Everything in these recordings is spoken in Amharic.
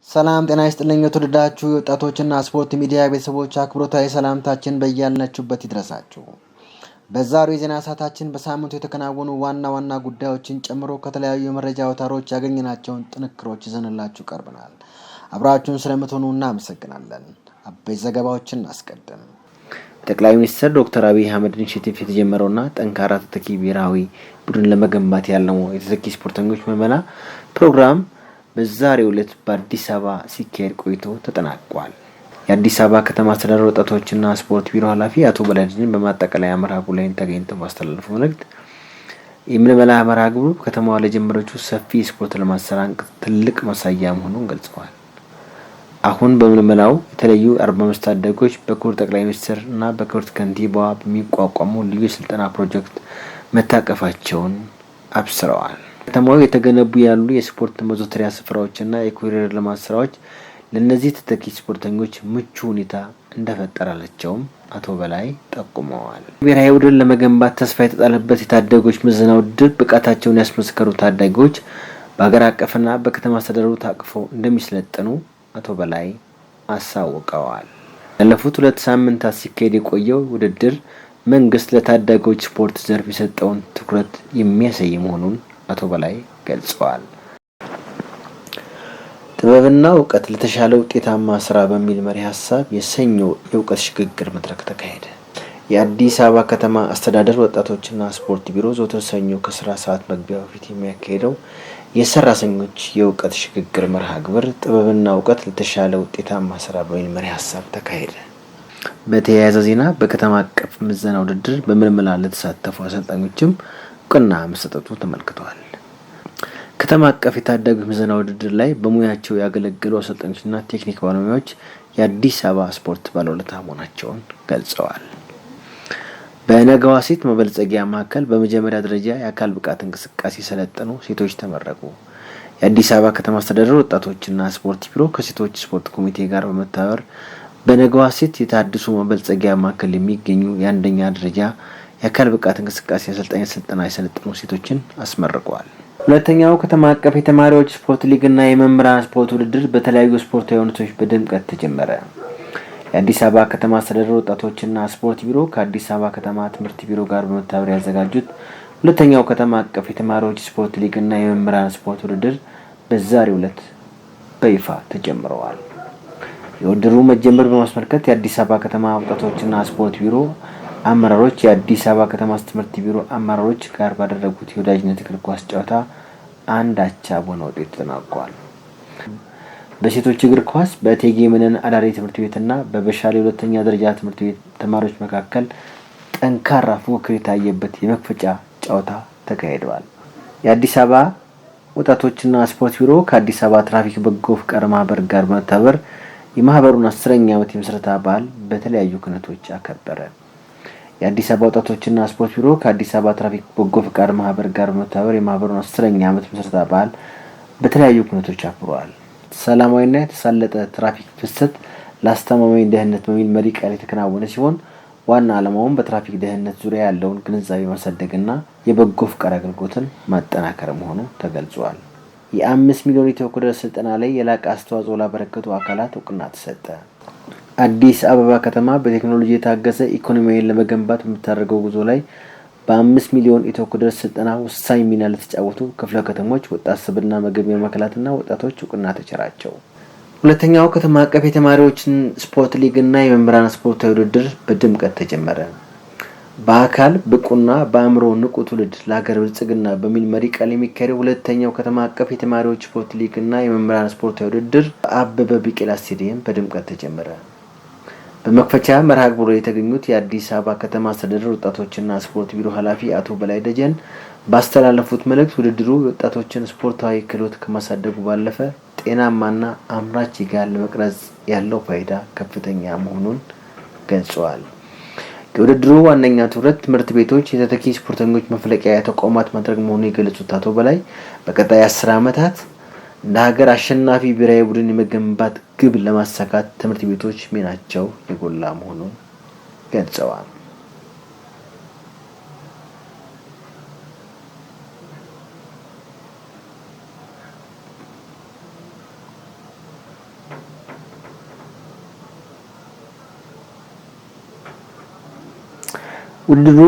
ሰላም ጤና ይስጥልኝ የተወደዳችሁ የወጣቶችና ስፖርት ሚዲያ ቤተሰቦች አክብሮታዊ ሰላምታችን በያልናችሁበት ይድረሳችሁ። በዛሬው የዜና ሰዓታችን በሳምንቱ የተከናወኑ ዋና ዋና ጉዳዮችን ጨምሮ ከተለያዩ የመረጃ አውታሮች ያገኘናቸውን ጥንክሮች ይዘንላችሁ ቀርበናል። አብራችሁን ስለምትሆኑ እናመሰግናለን። አበይት ዘገባዎችን እናስቀድም። ጠቅላይ ሚኒስትር ዶክተር አብይ አህመድ ኢኒሼቲቭ የተጀመረውና ጠንካራ ተተኪ ብሔራዊ ቡድን ለመገንባት ያለመው የተተኪ ስፖርተኞች ምልመላ ፕሮግራም በዛሬው ዕለት በአዲስ አበባ ሲካሄድ ቆይቶ ተጠናቋል። የአዲስ አበባ ከተማ አስተዳደር ወጣቶችና ስፖርት ቢሮ ኃላፊ አቶ በላይ ደጀን በማጠቃለያ መርሃ ግብሩ ላይ ተገኝተው ባስተላለፉት መልእክት የምልመላ መርሃ ግብሩ ከተማዋ ለጀመረችው ሰፊ ስፖርት ልማት ስራ ትልቅ ማሳያ መሆኑን ገልጸዋል። አሁን በምልመላው የተለዩ 45 ታዳጊዎች በክቡር ጠቅላይ ሚኒስትር እና በክብርት ከንቲባዋ በሚቋቋሙ ልዩ ስልጠና ፕሮጀክት መታቀፋቸውን አብስረዋል። ከተማው የተገነቡ ያሉ የስፖርት መዘውተሪያ ስፍራዎችና የኮሪደር ልማት ስራዎች ለነዚህ ተተኪ ስፖርተኞች ምቹ ሁኔታ እንደፈጠራላቸውም አቶ በላይ ጠቁመዋል። ብሔራዊ ቡድን ለመገንባት ተስፋ የተጣለበት የታዳጊዎች ምዘና ውድድር ብቃታቸውን ያስመሰከሩ ታዳጊዎች በሀገር አቀፍና በከተማ አስተዳደሩ ታቅፈው እንደሚሰለጥኑ አቶ በላይ አሳውቀዋል። ያለፉት 2 ሳምንታት ሲካሄድ የቆየው ውድድር መንግስት ለታዳጊዎች ስፖርት ዘርፍ የሰጠውን ትኩረት የሚያሳይ መሆኑን አቶ በላይ ገልጸዋል። ጥበብና እውቀት ለተሻለ ውጤታማ ስራ በሚል መሪ ሀሳብ የሰኞ የእውቀት ሽግግር መድረክ ተካሄደ። የአዲስ አበባ ከተማ አስተዳደር ወጣቶችና ስፖርት ቢሮ ዘወትር ሰኞ ከስራ ሰዓት መግቢያ በፊት የሚያካሄደው የሰራተኞች የእውቀት ሽግግር መርሃ ግብር ጥበብና እውቀት ለተሻለ ውጤታማ ስራ በሚል መሪ ሀሳብ ተካሄደ። በተያያዘ ዜና በከተማ አቀፍ ምዘና ውድድር በምልመላ ለተሳተፉ አሰልጣኞችም እውቅና መሰጠቱ ተመልክቷል። ከተማ አቀፍ የታዳጊ ምዘና ውድድር ላይ በሙያቸው ያገለገሉ አሰልጣኞችና ቴክኒክ ባለሙያዎች የአዲስ አበባ ስፖርት ባለውለታ መሆናቸውን ገልጸዋል። በነገዋ ሴት መበልጸጊያ ማዕከል በመጀመሪያ ደረጃ የአካል ብቃት እንቅስቃሴ ሰለጠኑ ሴቶች ተመረቁ። የአዲስ አበባ ከተማ አስተዳደር ወጣቶችና ስፖርት ቢሮ ከሴቶች ስፖርት ኮሚቴ ጋር በመተባበር በነገዋ ሴት የታድሱ መበልጸጊያ ማዕከል የሚገኙ የአንደኛ ደረጃ የአካል ብቃት እንቅስቃሴ አሰልጣኝ ስልጠና የሰለጠኑ ሴቶችን አስመርቀዋል። ሁለተኛው ከተማ አቀፍ የተማሪዎች ስፖርት ሊግና የመምህራን ስፖርት ውድድር በተለያዩ ስፖርታዊ ሁነቶች በድምቀት ተጀመረ። የአዲስ አበባ ከተማ አስተዳደር ወጣቶችና ስፖርት ቢሮ ከአዲስ አበባ ከተማ ትምህርት ቢሮ ጋር በመተባበር ያዘጋጁት ሁለተኛው ከተማ አቀፍ የተማሪዎች ስፖርት ሊግና የመምህራን ስፖርት ውድድር በዛሬው ዕለት በይፋ ተጀምረዋል። የውድድሩ መጀመር በማስመልከት የአዲስ አበባ ከተማ ወጣቶችና ስፖርት ቢሮ አመራሮች የአዲስ አበባ ከተማ ትምህርት ቢሮ አመራሮች ጋር ባደረጉት የወዳጅነት እግር ኳስ ጨዋታ አንድ አቻ በሆነ ውጤት ተጠናቋል። በሴቶች እግር ኳስ በእቴጌ መነን አዳሪ ትምህርት ቤትና በበሻሌ ሁለተኛ ደረጃ ትምህርት ቤት ተማሪዎች መካከል ጠንካራ ፉክክር የታየበት የመክፈቻ ጨዋታ ተካሂዷል። የአዲስ አበባ ወጣቶችና ስፖርት ቢሮ ከአዲስ አበባ ትራፊክ በጎ ፍቃድ ማህበር ጋር በመተባበር የማህበሩን 10ኛ ዓመት የምስረታ በዓል በተለያዩ ክነቶች አከበረ። የአዲስ አበባ ወጣቶችና ስፖርት ቢሮ ከአዲስ አበባ ትራፊክ በጎ ፍቃድ ማህበር ጋር በመተባበር የማህበሩን 10ኛ ዓመት የምስረታ በዓል በተለያዩ ክነቶች አክብረዋል። ሰላማዊና የተሳለጠ ትራፊክ ፍሰት ለአስተማማኝ ደህንነት በሚል መሪ ቃል የተከናወነ ሲሆን ዋና ዓላማውም በትራፊክ ደህንነት ዙሪያ ያለውን ግንዛቤ ማሳደግና የበጎ ፍቃድ አገልግሎትን ማጠናከር መሆኑ ተገልጿል። የ5 ሚሊዮን ኢትዮኮደር ስልጠና ላይ የላቀ አስተዋጽኦ ላበረከቱ አካላት እውቅና ተሰጠ። አዲስ አበባ ከተማ በቴክኖሎጂ የታገዘ ኢኮኖሚን ለመገንባት በምታደርገው ጉዞ ላይ በ5 ሚሊዮን ኢትዮኮደር ስልጠና ወሳኝ ሚና ለተጫወቱ ክፍለ ከተሞች ወጣት ስብዕና መገንቢያ ማዕከላትና ወጣቶች እውቅና ተቸራቸው። ሁለተኛው ከተማ አቀፍ የተማሪዎችን ስፖርት ሊግና የመምህራን ስፖርታዊ ውድድር በድምቀት ተጀመረ። በአካል ብቁና በአእምሮ ንቁ ትውልድ ለሀገር ብልጽግና በሚል መሪ ቃል የሚካሄደው ሁለተኛው ከተማ አቀፍ የተማሪዎች ስፖርት ሊግና የመምህራን ስፖርታዊ ውድድር በአበበ ቢቂላ ስቴዲየም በድምቀት ተጀመረ። በመክፈቻ መርሃ ግብሩ ላይ የተገኙት የአዲስ አበባ ከተማ አስተዳደር ወጣቶችና ስፖርት ቢሮ ኃላፊ አቶ በላይ ደጀን ባስተላለፉት መልእክት ውድድሩ የወጣቶችን ስፖርታዊ ክህሎት ከማሳደጉ ባለፈ ጤናማና አምራች ጋር ለመቅረጽ ያለው ፋይዳ ከፍተኛ መሆኑን ገልጸዋል። የውድድሩ ዋነኛ ትኩረት ትምህርት ቤቶች የተተኪ ስፖርተኞች መፍለቂያ ተቋማት ማድረግ መሆኑን የገለጹት አቶ በላይ በቀጣይ 10 ዓመታት ለሀገር አሸናፊ ብሔራዊ ቡድን የመገንባት ግብ ለማሳካት ትምህርት ቤቶች ሚናቸው የጎላ መሆኑን ገልጸዋል። ውድድሩ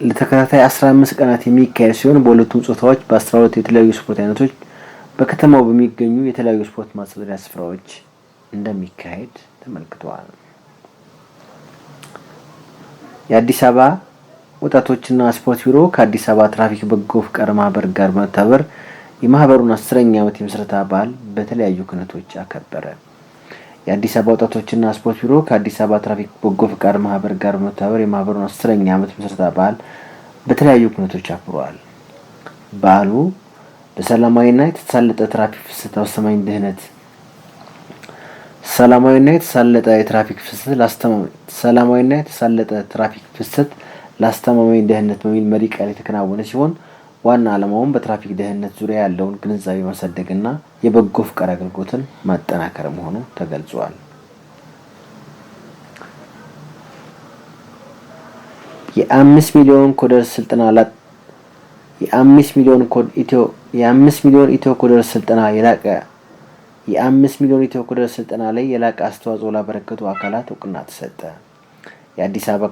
ለተከታታይ 15 ቀናት የሚካሄድ ሲሆን በሁለቱም ጾታዎች በ12 የተለያዩ ስፖርት አይነቶች በከተማው በሚገኙ የተለያዩ ስፖርት ማዘውተሪያ ስፍራዎች እንደሚካሄድ ተመልክቷል። የአዲስ አበባ ወጣቶችና ስፖርት ቢሮ ከአዲስ አበባ ትራፊክ በጎ ፍቃድ ማህበር ጋር በመተባበር የማህበሩን 10ኛ ዓመት የምስረታ በዓል በተለያዩ ክነቶች አከበረ። የአዲስ አበባ ወጣቶችና ስፖርት ቢሮ ከአዲስ አበባ ትራፊክ በጎ ፍቃድ ማህበር ጋር በመተባበር የማህበሩን 10ኛ ዓመት የምስረታ በዓል በተለያዩ ክነቶች አክብረዋል። በዓሉ በሰላማዊና የተሳለጠ ትራፊክ ፍሰት አስተማማኝ ደህንነት ሰላማዊና የተሳለጠ የትራፊክ ፍሰት ለአስተማማኝ ደህንነት በሚል መሪ ቃል የተከናወነ ሲሆን ዋና ዓላማውም በትራፊክ ደህንነት ዙሪያ ያለውን ግንዛቤ ማሳደግና የበጎ ፍቃድ አገልግሎትን ማጠናከር መሆኑ ተገልጿል። የ5 ሚሊዮን ኮደር ስልጠና ላይ የላቀ አስተዋጽኦ ላበረከቱ አካላት እውቅና ተሰጠ። የአዲስ አበባ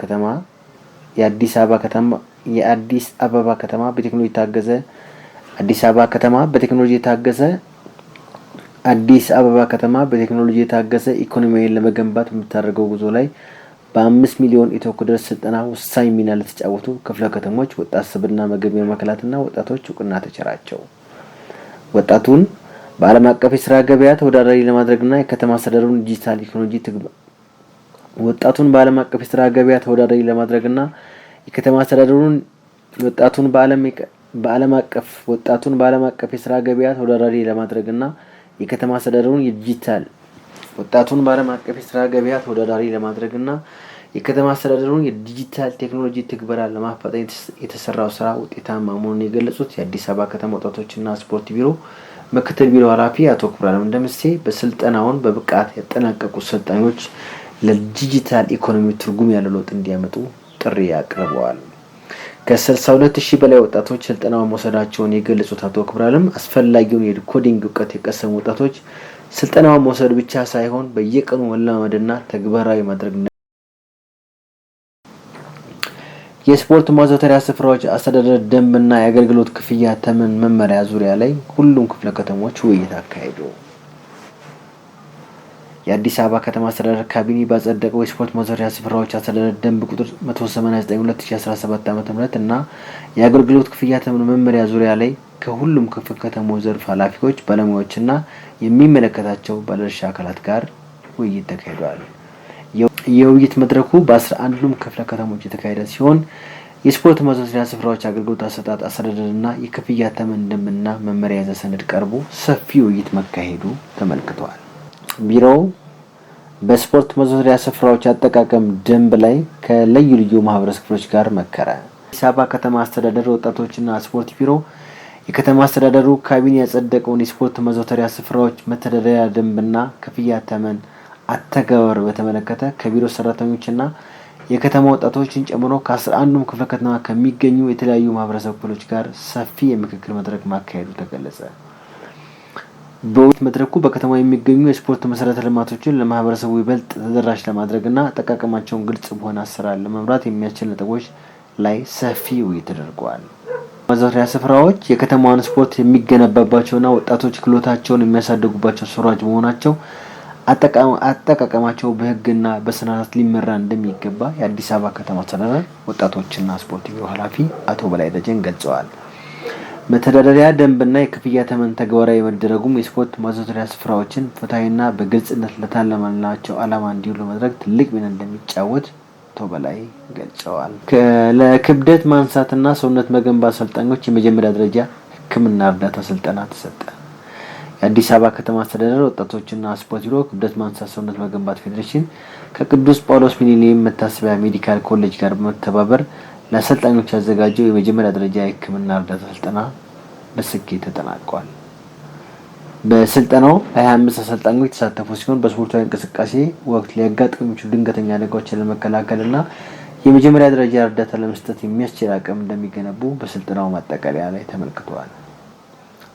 ከተማ በቴክኖሎጂ የታገዘ ኢኮኖሚያን ለመገንባት በምታደርገው ጉዞ ላይ በ5 ሚሊዮን ኢትዮ ኮደር ስልጠና ወሳኝ ሚና ለተጫወቱ ክፍለ ከተሞች ወጣት ስብዕና መገንቢያ ማዕከላትና ወጣቶች እውቅና ተቸራቸው። ወጣቱን በዓለም አቀፍ የስራ ገበያ ተወዳዳሪ ለማድረግና የከተማ አስተዳደሩን ዲጂታል ኢኮኖሚ ወጣቱን በዓለም አቀፍ የስራ ገበያ ተወዳዳሪ ለማድረግና የከተማ አስተዳደሩን ወጣቱን በዓለም አቀፍ የስራ ገበያ ተወዳዳሪ ለማድረግና የከተማ አስተዳደሩን የዲጂታል ቴክኖሎጂ ትግበራ ለማፋጠን የተሰራው ስራ ውጤታማ መሆኑን የገለጹት የአዲስ አበባ ከተማ ወጣቶችና ስፖርት ቢሮ ምክትል ቢሮ ኃላፊ አቶ ክብራለም እንደምሴ በስልጠናውን በብቃት ያጠናቀቁ ሰልጣኞች ለዲጂታል ኢኮኖሚ ትርጉም ያለው ለውጥ እንዲያመጡ ጥሪ አቅርበዋል። ከ62000 በላይ ወጣቶች ስልጠናውን መውሰዳቸውን የገለጹት አቶ ክብራለም አስፈላጊውን የኮዲንግ እውቀት የቀሰሙ ወጣቶች ስልጠናውን መውሰድ ብቻ ሳይሆን በየቀኑ መለማመድና ተግባራዊ ማድረግ የስፖርት ማዘውተሪያ ስፍራዎች አስተዳደር ደንብና የአገልግሎት ክፍያ ተመን መመሪያ ዙሪያ ላይ ሁሉም ክፍለ ከተሞች ውይይት አካሄዱ። የአዲስ አበባ ከተማ አስተዳደር ካቢኔ ባጸደቀው የስፖርት ማዘውተሪያ ስፍራዎች አስተዳደር ደንብ ቁጥር 189/2017 ዓ.ም እና የአገልግሎት ክፍያ ተመን መመሪያ ዙሪያ ላይ ከሁሉም ክፍለ ከተሞች ዘርፍ ኃላፊዎች፣ ባለሙያዎችና የሚመለከታቸው ባለድርሻ አካላት ጋር ውይይት ተካሂዷል። የውይይት መድረኩ በ11ዱም ክፍለ ከተሞች የተካሄደ ሲሆን የስፖርት ማዘውተሪያ ስፍራዎች አገልግሎት አሰጣጥ አስተዳደርና የክፍያ ተመን ደንብና መመሪያ የያዘ ሰነድ ቀርቦ ሰፊ ውይይት መካሄዱ ተመልክቷል። ቢሮው በስፖርት ማዘውተሪያ ስፍራዎች አጠቃቀም ደንብ ላይ ከልዩ ልዩ ማህበረሰብ ክፍሎች ጋር መከረ። አዲስ አበባ ከተማ አስተዳደር ወጣቶችና ስፖርት ቢሮ የከተማ አስተዳደሩ ካቢኔ ያጸደቀውን የስፖርት ማዘውተሪያ ስፍራዎች መተዳደሪያ ደንብና ክፍያ ተመን አተገባበር በተመለከተ ከቢሮ ሰራተኞችና የከተማ ወጣቶችን ጨምሮ ከ11ዱም ክፍለ ከተማ ከሚገኙ የተለያዩ ማህበረሰብ ክፍሎች ጋር ሰፊ የምክክር መድረክ ማካሄዱ ተገለጸ። በውይይት መድረኩ በከተማው የሚገኙ የስፖርት መሰረተ ልማቶችን ለማህበረሰቡ ይበልጥ ተደራሽ ለማድረግና አጠቃቀማቸውን ግልጽ በሆነ አሰራር ለመምራት የሚያስችል ነጥቦች ላይ ሰፊ ውይይት ተደርጓል። ማዘውተሪያ ስፍራዎች የከተማውን ስፖርት የሚገነባባቸውና ወጣቶች ክህሎታቸውን የሚያሳድጉባቸው ስፍራዎች መሆናቸው አጠቃቀማቸው በህግና በስርዓት ሊመራ እንደሚገባ የአዲስ አበባ ከተማ አስተዳደር ወጣቶችና ስፖርት ቢሮ ኃላፊ አቶ በላይ ደጀን ገልጸዋል። መተዳደሪያ ደንብና የክፍያ ተመን ተግባራዊ መደረጉም የስፖርት ማዘውተሪያ ስፍራዎችን ፍትሃዊና በግልጽነት ለታለመላቸው ዓላማ እንዲውሉ ለማድረግ ትልቅ ሚና እንደሚጫወት አቶ በላይ ገልጸዋል። ለክብደት ማንሳትና ሰውነት መገንባት ሰልጣኞች የመጀመሪያ ደረጃ ሕክምና እርዳታ ስልጠና ተሰጠ። የአዲስ አበባ ከተማ አስተዳደር ወጣቶችና ስፖርት ቢሮ ክብደት ማንሳት ሰውነት መገንባት ፌዴሬሽን ከቅዱስ ጳውሎስ ሚሊኒየም መታሰቢያ ሜዲካል ኮሌጅ ጋር በመተባበር ለአሰልጣኞች ያዘጋጀው የመጀመሪያ ደረጃ የሕክምና እርዳታ ስልጠና በስኬት ተጠናቋል። በስልጠናው 25 አሰልጣኞች የተሳተፉ ሲሆን በስፖርታዊ እንቅስቃሴ ወቅት ሊያጋጥሙ የሚችሉ ድንገተኛ አደጋዎችን ለመከላከልና የመጀመሪያ ደረጃ እርዳታ ለመስጠት የሚያስችል አቅም እንደሚገነቡ በስልጠናው ማጠቃለያ ላይ ተመልክተዋል።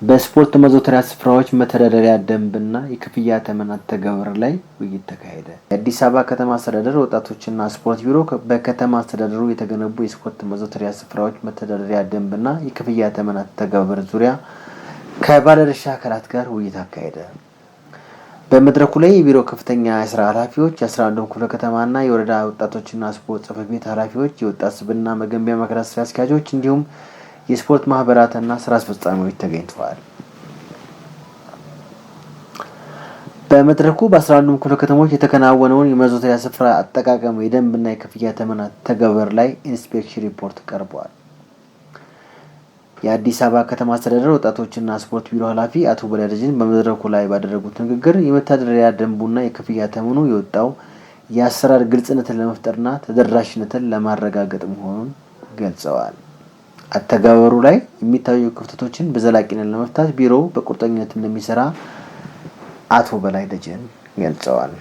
በስፖርት ማዘውተሪያ ስፍራዎች መተዳደሪያ ደንብና የክፍያ ተመን አተገባበር ላይ ውይይት ተካሄደ። የአዲስ አበባ ከተማ አስተዳደር ወጣቶችና ስፖርት ቢሮ በከተማ አስተዳደሩ የተገነቡ የስፖርት ማዘውተሪያ ስፍራዎች መተዳደሪያ ደንብና የክፍያ ተመን አተገባበር ዙሪያ ከባለድርሻ አካላት ጋር ውይይት አካሄደ። በመድረኩ ላይ የቢሮ ከፍተኛ የስራ ኃላፊዎች፣ የ11ዱም ክፍለ ከተማና የወረዳ ወጣቶችና ስፖርት ጽሕፈት ቤት ኃላፊዎች፣ የወጣት ስብዕና መገንቢያ ማዕከላት ስራ አስኪያጆች እንዲሁም የስፖርት ማህበራትና ስራ አስፈጻሚዎች ተገኝተዋል። በመድረኩ በ11ዱም ክፍለ ከተሞች የተከናወነውን የማዘውተሪያ ስፍራ አጠቃቀም የደንብና የክፍያ ተመን አተገባበር ላይ ኢንስፔክሽን ሪፖርት ቀርቧል። የአዲስ አበባ ከተማ አስተዳደር ወጣቶችና ስፖርት ቢሮ ኃላፊ አቶ በላይ ደጀን በመድረኩ ላይ ባደረጉት ንግግር የመተዳደሪያ ደንቡና የክፍያ ተመኑ የወጣው የአሰራር ግልጽነትን ለመፍጠርና ተደራሽነትን ለማረጋገጥ መሆኑን ገልጸዋል። አተገባበሩ ላይ የሚታዩ ክፍተቶችን በዘላቂነት ለመፍታት ቢሮው በቁርጠኝነት እንደሚሰራ አቶ በላይ ደጀን ገልጸዋል።